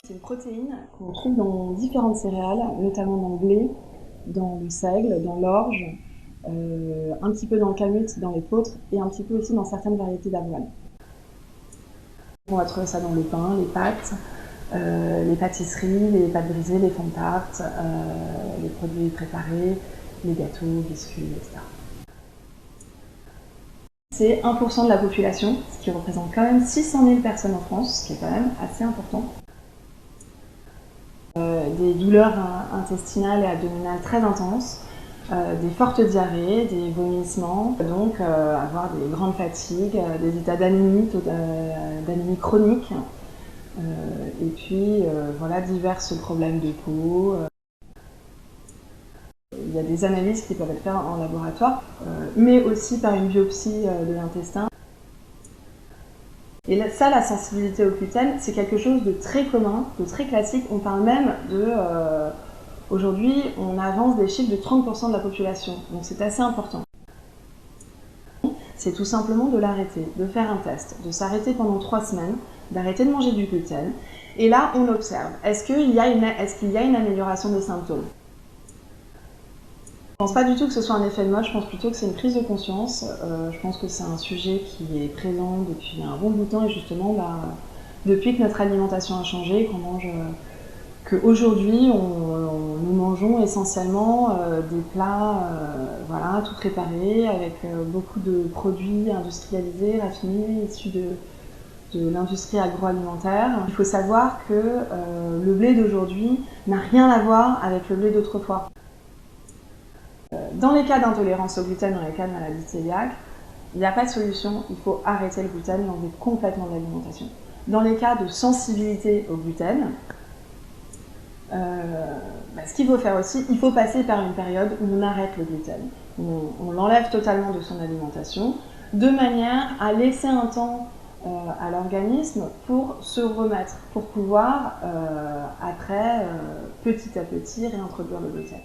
C'est une protéine qu'on trouve dans différentes céréales, notamment dans le blé, dans le seigle, dans l'orge, un petit peu dans le kamut, dans l'épeautre et un petit peu aussi dans certaines variétés d'avoine. On va trouver ça dans le pain, les pâtisseries, les pâtes brisées, les fonds de tarte, les produits préparés, les gâteaux, biscuits, etc. C'est 1% de la population, ce qui représente quand même 600 000 personnes en France, ce qui est quand même assez important. Des douleurs intestinales et abdominales très intenses, des fortes diarrhées, des vomissements, donc avoir des grandes fatigues, des états d'anémie chronique, et puis voilà, divers problèmes de peau. Il y a des analyses qui peuvent être faites en laboratoire, mais aussi par une biopsie de l'intestin. Et ça, la sensibilité au gluten, c'est quelque chose de très commun, de très classique. On parle même de... aujourd'hui, on avance des chiffres de 30% de la population, donc c'est assez important. C'est tout simplement de l'arrêter, de faire un test, de s'arrêter pendant 3 semaines, d'arrêter de manger du gluten. Et là, on observe. Est-ce qu'il y a une amélioration des symptômes ? Je ne pense pas du tout que ce soit un effet de mode, je pense plutôt que c'est une prise de conscience. Je pense que c'est un sujet qui est présent depuis un bon bout de temps et justement, depuis que notre alimentation a changé, qu'aujourd'hui nous mangeons essentiellement des plats voilà, tout préparés avec beaucoup de produits industrialisés, raffinés, issus de l'industrie agroalimentaire. Il faut savoir que le blé d'aujourd'hui n'a rien à voir avec le blé d'autrefois. Dans les cas d'intolérance au gluten, dans les cas de maladie cœliaque, il n'y a pas de solution, il faut arrêter le gluten et enlever complètement de l'alimentation. Dans les cas de sensibilité au gluten, ce qu'il faut faire aussi, il faut passer par une période où on arrête le gluten. On l'enlève totalement de son alimentation, de manière à laisser un temps à l'organisme pour se remettre, pour pouvoir, après, petit à petit, réintroduire le gluten.